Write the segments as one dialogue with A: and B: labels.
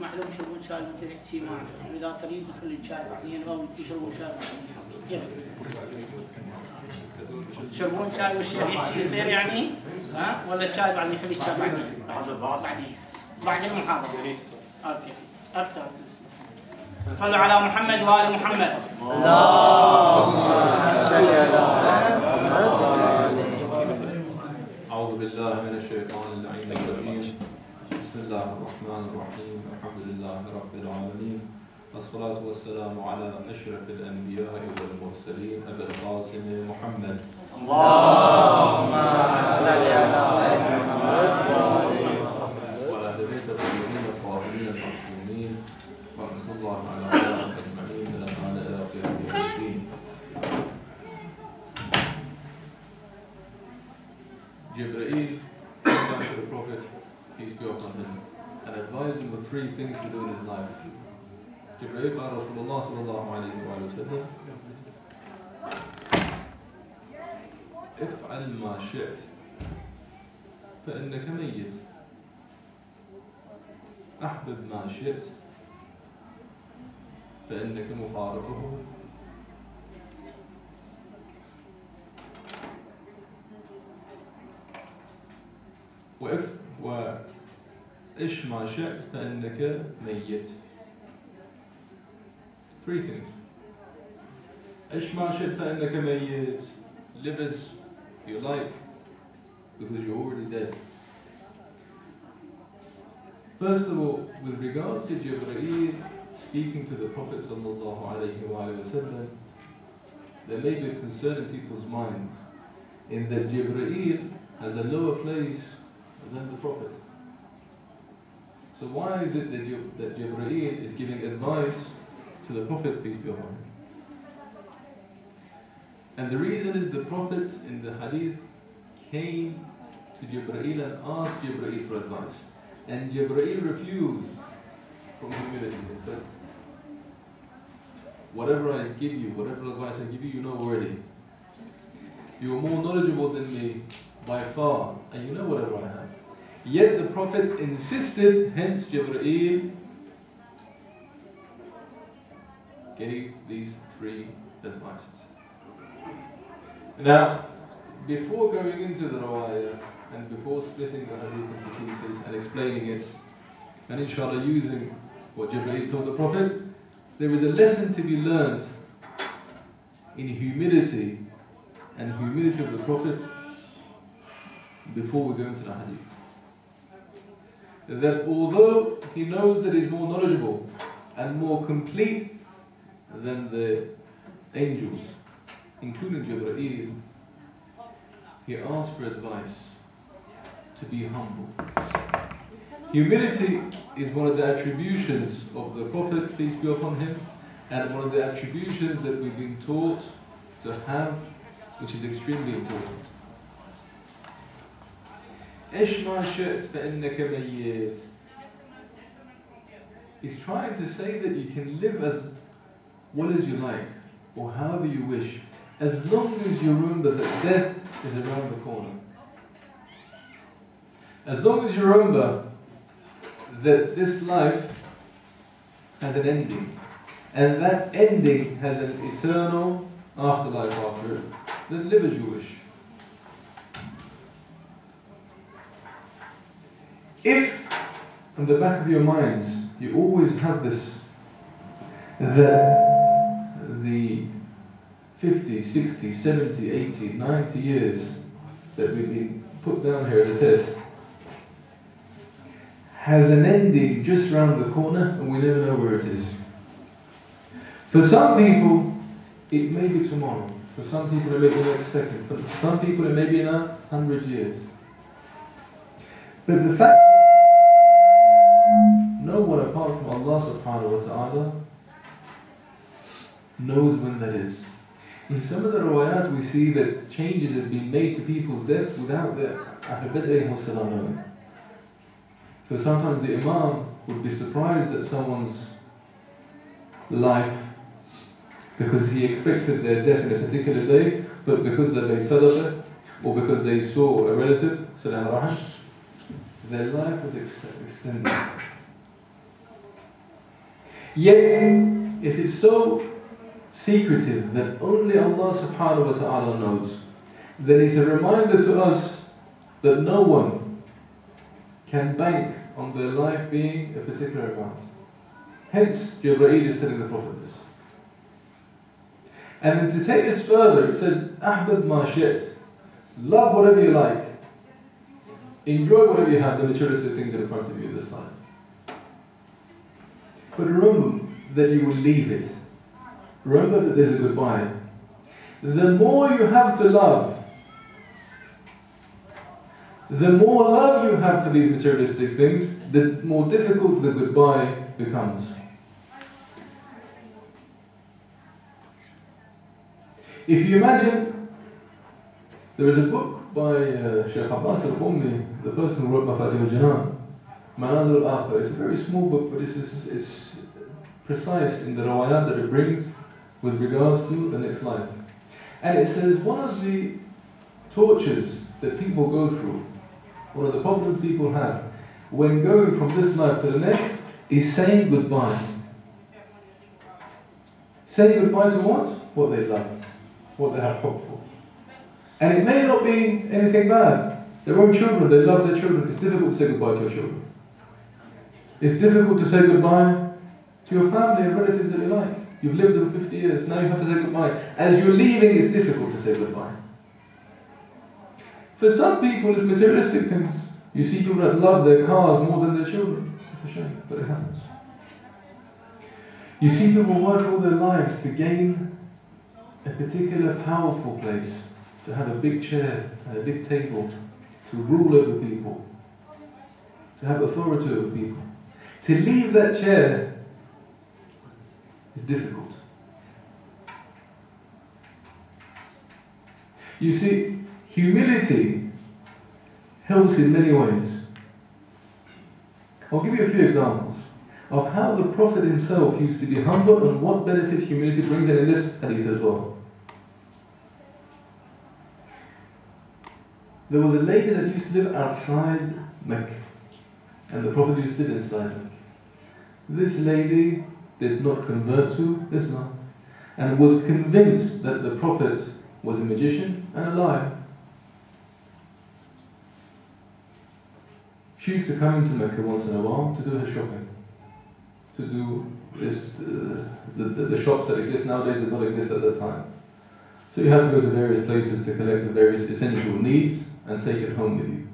A: نسمح لهم يشربون شاي مثل شيء ما اذا تريد خلي الشاي بعدين او يشربون شاي كذا يشربون شاي والشيخ يحكي يصير يعني ها ولا الشاي بعدين يخلي الشاي بعدين المحاضره. اوكي افتح. صلوا على محمد وآل محمد.
B: اللهم صل على محمد.
C: أعوذ بالله من الشيطان اللعين الرجيم. بسم الله الرحمن الرحيم. الحمد لله رب العالمين. والصلاة والسلام على أشرف الأنبياء والمرسلين أبي القاسم محمد.
B: اللهم صل على محمد
C: وعلى أهل بيت الطيبين الطاهرين المعصومين ورحمة الله على أجمعين من الآن إلى قيام يوم الدين. Jibreel came down to the Prophet, peace be upon him, and advised him with three things to do in his life. Jibreel قال رسول الله صلى الله عليه وآله وسلم افعل ما شئت فإنك ميت، أحبب ما شئت فإنك مفارقه، وإش ما شئت فإنك ميت. Three things. إش ما شئت فإنك ميت. Live as you like because you're already dead. First of all, with regards to Jibreel speaking to the Prophet sallallahu alaihi wasallam, there may be concern in people's minds in that Jibreel has a lower place than the Prophet. So why is it that Jibreel is giving advice to the Prophet, peace be upon him? And the reason is the Prophet in the hadith came to Jibreel and asked Jibreel for advice. And Jibreel refused from humility and said, whatever I give you, whatever advice I give you, you know already. You are more knowledgeable than me by far, and you know whatever I have. Yet the Prophet insisted, hence Jibreel gave these three advices. Now, before going into the Rawaya and before splitting the hadith into pieces and explaining it, and inshallah using what Jibreel told the Prophet, there is a lesson to be learned in humility and humility of the Prophet before we go into the hadith. That although he knows that he's more knowledgeable and more complete than the angels, including Jibreel, he asked for advice to be humble. Humility is one of the attributions of the Prophet, peace be upon him, and one of the attributions that we've been taught to have, which is extremely important. إِشْ مَا شِئْتْ فَإِنَّكَ مَيِّتْ. He's trying to say that you can live as well as you like, or however you wish, as long as you remember that death is around the corner. As long as you remember that this life has an ending, and that ending has an eternal afterlife after it, then live as you wish. If, in the back of your minds, you always have this, that the 50, 60, 70, 80, 90 years that we've been put down here as a test has an ending just round the corner and we never know where it is. For some people, it may be tomorrow. For some people, it may be next second. For some people, it may be in 100 years. But the fact no one apart from Allah subhanahu wa ta'ala knows when that is. In some of the riwayat we see that changes have been made to people's deaths without the Ahlulbayt knowing. So sometimes the Imam would be surprised at someone's life because he expected their death in a particular day, but because they made sadaqah or because they saw a relative, salam rahim, their life was extended. Yet, if it's so secretive that only Allah subhanahu wa ta'ala knows, then it's a reminder to us that no one can bank on their life being a particular amount. Hence, Jibreel is telling the Prophet this. And then to take this further, it says, Ahbab ma shi't. Love whatever you like. Enjoy whatever you have, the materialistic things in front of you this time. But remember that you will leave it. Remember that there's a goodbye. The more you have to love, the more love you have for these materialistic things, the more difficult the goodbye becomes. If you imagine, there is a book by Shaykh Abbas al-Ummi, the person who wrote Mafatih al-Janan, Manazil al-Akhir. It's a very small book, but it's precise in the rawayat that it brings with regards to the next life. And it says one of the tortures that people go through, one of the problems people have when going from this life to the next is saying goodbye. Saying goodbye to what? What they love, what they have hope for. And it may not be anything bad. Their own children, they love their children. It's difficult to say goodbye to your children. It's difficult to say goodbye to your family and relatives that you like. You've lived with them 50 years, now you have to say goodbye. As you're leaving, it's difficult to say goodbye. For some people, it's materialistic things. You see people that love their cars more than their children. It's a shame, but it happens. You see people work all their lives to gain a particular powerful place, to have a big chair and a big table, to rule over people, to have authority over people. To leave that chair is difficult. You see, humility helps in many ways. I'll give you a few examples of how the Prophet himself used to be humble and what benefits humility brings in this hadith as well. There was a lady that used to live outside Mecca, and the Prophet used to live inside Mecca. This lady did not convert to Islam and was convinced that the Prophet was a magician and a liar. She used to come into Mecca once in a while to do her shopping, to do this, the shops that exist nowadays did not exist at that time. So you had to go to various places to collect the various essential needs and take it home with you.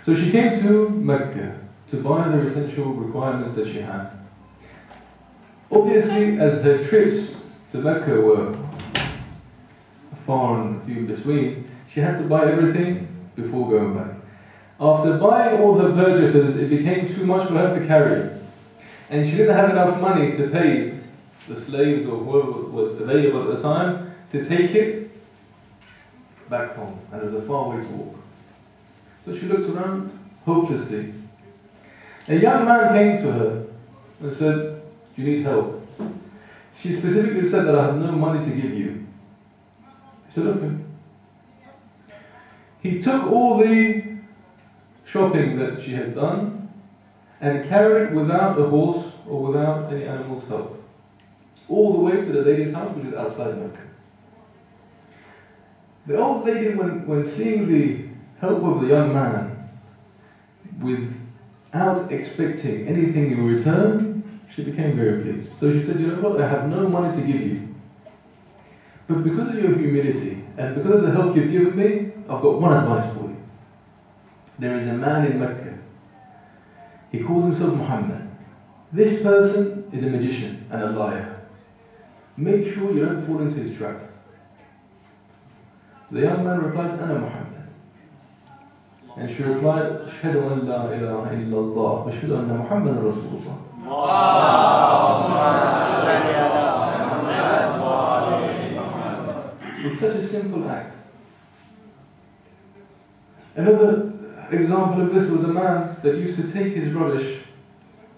C: So she came to Mecca to buy the essential requirements that she had. Obviously, as her trips to Mecca were far and few between, she had to buy everything before going back. After buying all her purchases, it became too much for her to carry. And she didn't have enough money to pay the slaves or whoever was available at the time to take it back home. And it was a far way to walk. So she looked around hopelessly. A young man came to her and said, "Do you need help?" She specifically said that I have no money to give you. He said, "Okay." He took all the shopping that she had done and carried it without a horse or without any animal's help, all the way to the lady's house, which is outside Mecca. The old lady, when seeing the help of the young man, without expecting anything in return, she became very pleased. So she said, "You know what, I have no money to give you. But because of your humility and because of the help you've given me, I've got one advice for you. There is a man in Mecca. He calls himself Muhammad. This person is a magician and a liar. Make sure you don't fall into his trap." The young man replied, "Ana Muhammad." And she replied, "Ashhadu an la ilaha illallah, wa ashhadu anna Muhammadan Rasulullah." It's such a simple act. Another example of this was a man that used to take his rubbish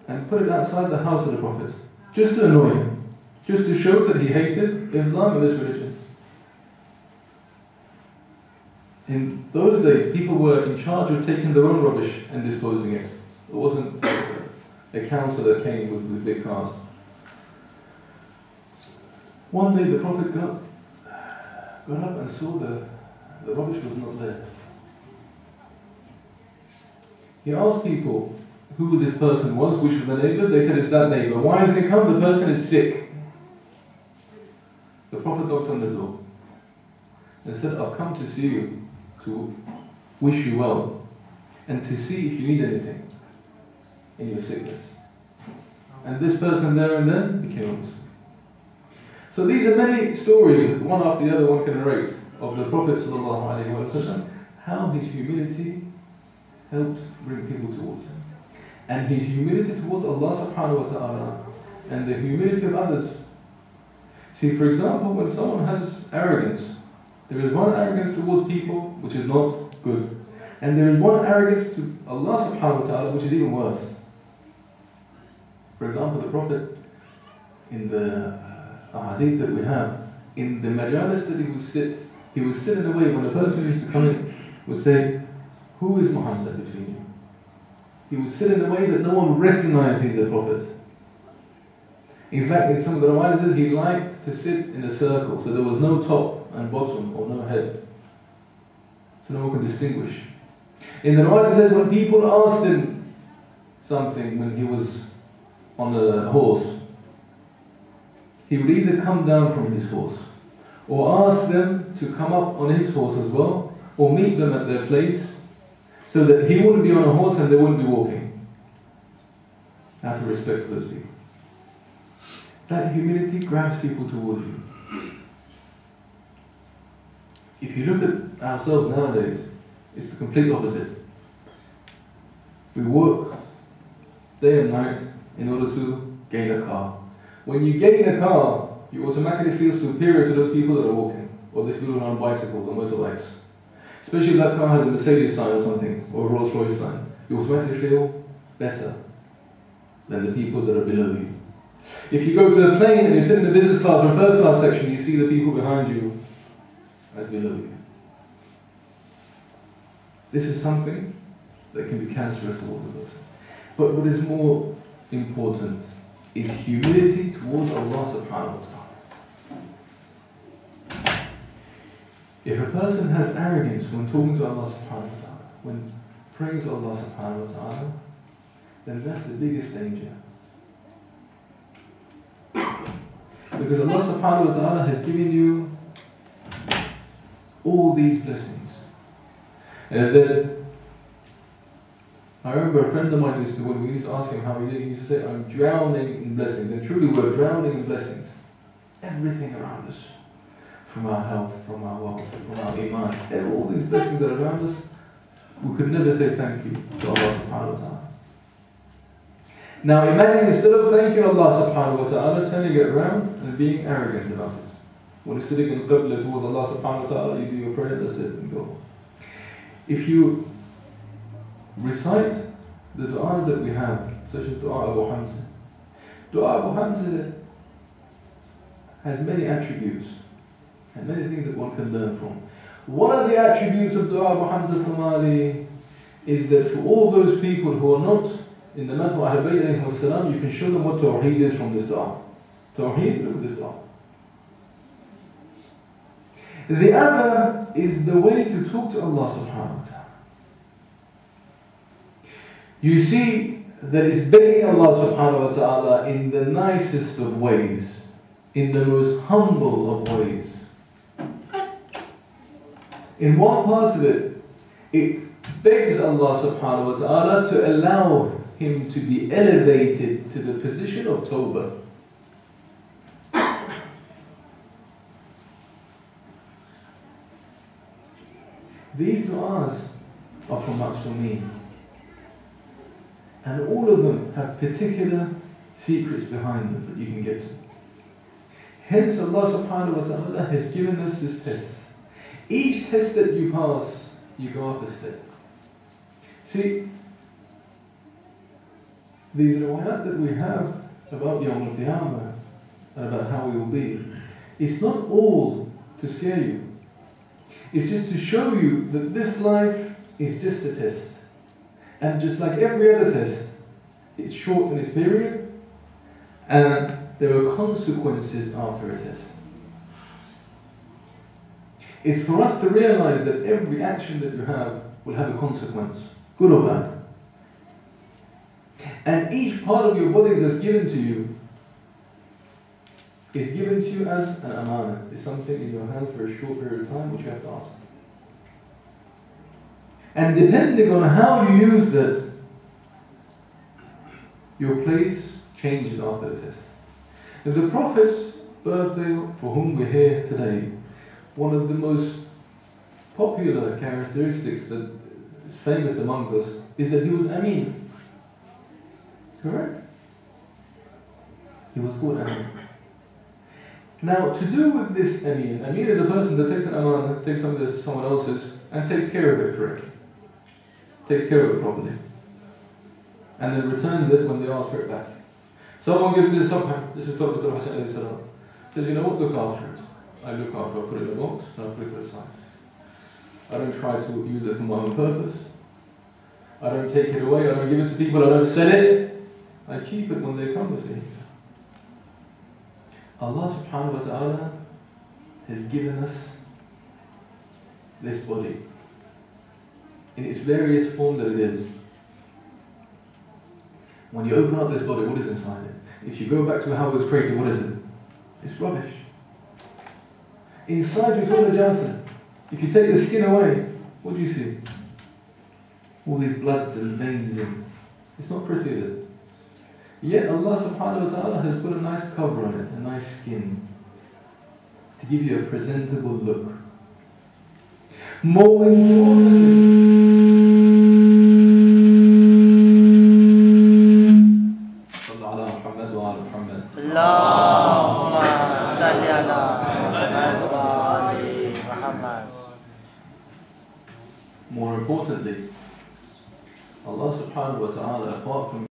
C: and put it outside the house of the Prophet, just to annoy him, just to show that he hated Islam and this religion. In those days, people were in charge of taking their own rubbish and disposing it. It wasn't a council that came with big cars. One day the Prophet got up and saw the rubbish was not there. He asked people who this person was, which of the neighbours. They said, it's that neighbour. Why hasn't he come? The person is sick. The Prophet knocked on the door and said, I've come to see you, to wish you well, and to see if you need anything in your sickness. And this person there and then became a Muslim. So these are many stories, one after the other one can narrate, of the Prophet ﷺ, how his humility helped bring people towards him. And his humility towards Allah subhanahu wa ta'ala, and the humility of others. See, for example, when someone has arrogance, there is one arrogance towards people which is not good. And there is one arrogance to Allah subhanahu wa ta'ala which is even worse. For example, the Prophet, in the hadith that we have, in the majalis that he would sit in a way when a person used to come in, would say, who is Muhammad between you? He would sit in a way that no one recognized he's a Prophet. In fact, in some of the riwayat he liked to sit in a circle, so there was no top and bottom or no head. So no one could distinguish. In the riwayat it says when people asked him something when he was on a horse, he would either come down from his horse or ask them to come up on his horse as well, or meet them at their place so that he wouldn't be on a horse and they wouldn't be walking. Out of respect for those people. That humility grabs people towards you. If you look at ourselves nowadays, it's the complete opposite. We work day and night in order to gain a car. When you gain a car, you automatically feel superior to those people that are walking, or those people who are on bicycles or motorbikes. Especially if that car has a Mercedes sign or something, or a Rolls Royce sign. You automatically feel better than the people that are below you. If you go to a plane and you sit in the business class or first class section, you see the people behind you as below you. This is something that can be cancerous towards a person. But what is more important is humility towards Allah subhanahu wa ta'ala. If a person has arrogance when talking to Allah subhanahu wa ta'ala, when praying to Allah subhanahu wa ta'ala, then that's the biggest danger. Because Allah subhanahu wa ta'ala has given you all these blessings. And then, I remember a friend of mine used to, when we used to ask him how he did, he used to say, I'm drowning in blessings. And truly we're drowning in blessings. Everything around us. From our health, from our wealth, from our iman. All these blessings that are around us, we could never say thank you to Allah subhanahu wa ta'ala. Now imagine instead of thanking Allah subhanahu wa ta'ala, turning it around and being arrogant about it. When you're sitting in Qibla towards Allah subhanahu wa ta'ala, you do your prayer, that's it, and go. If you recite the du'as that we have, such as Dua Abu Hamza. Dua Abu Hamza has many attributes and many things that one can learn from. One of the attributes of Dua Abu Hamza from Ali is that for all those people who are not in the madhab of Ahlulbayt, you can show them what Tawheed is from this dua. Tawheed, look at this dua. The other is the way to talk to Allah subhanahu wa ta'ala. You see that it's begging Allah subhanahu wa ta'ala in the nicest of ways, in the most humble of ways. In one part of it, it begs Allah subhanahu wa ta'ala to allow him to be elevated to the position of Tawbah. These du'as are from Ma'soomeen, and all of them have particular secrets behind them that you can get to. Hence Allah subhanahu wa ta'ala has given us this test. Each test that you pass, you go up a step. See, these riwayat that we have about Yawm al-Qiyamah and about how we will be, it's not all to scare you. It's just to show you that this life is just a test. And just like every other test, it's short in its period, and there are consequences after a test. It's for us to realize that every action that you have will have a consequence, good or bad. And each part of your body that's given to you is given to you as an amana. It's something in your hand for a short period of time which you have to ask. And depending on how you use that, your place changes after the test. If the Prophet's birthday, for whom we're here today, one of the most popular characteristics that is famous amongst us is that he was Ameen. Correct? He was called Ameen. Now, to do with this Ameen, Ameen is a person that takes an amana, takes something that's someone else's, and takes care of it correctly. Takes care of it properly. And then returns it when they ask for it back. Someone gives me this subhan, this is Prophet Muhammad says, you know what, look after it. I look after it, I put it in a box, and I put it to the side. I don't try to use it for my own purpose. I don't take it away, I don't give it to people, I don't sell it. I keep it when they come to see. Allah subhanahu wa ta'ala has given us this body in its various form that it is. When you open up this body, what is inside it? If you go back to how it was created, what is it? It's rubbish. Inside you saw the najasa. If you take the skin away, what do you see? All these bloods and veins in. It's not pretty, is it? Yet Allah subhanahu wa ta'ala has put a nice cover on it, a nice skin, to give you a presentable look. More importantly, more importantly, Allah subhanahu wa ta'ala, apart from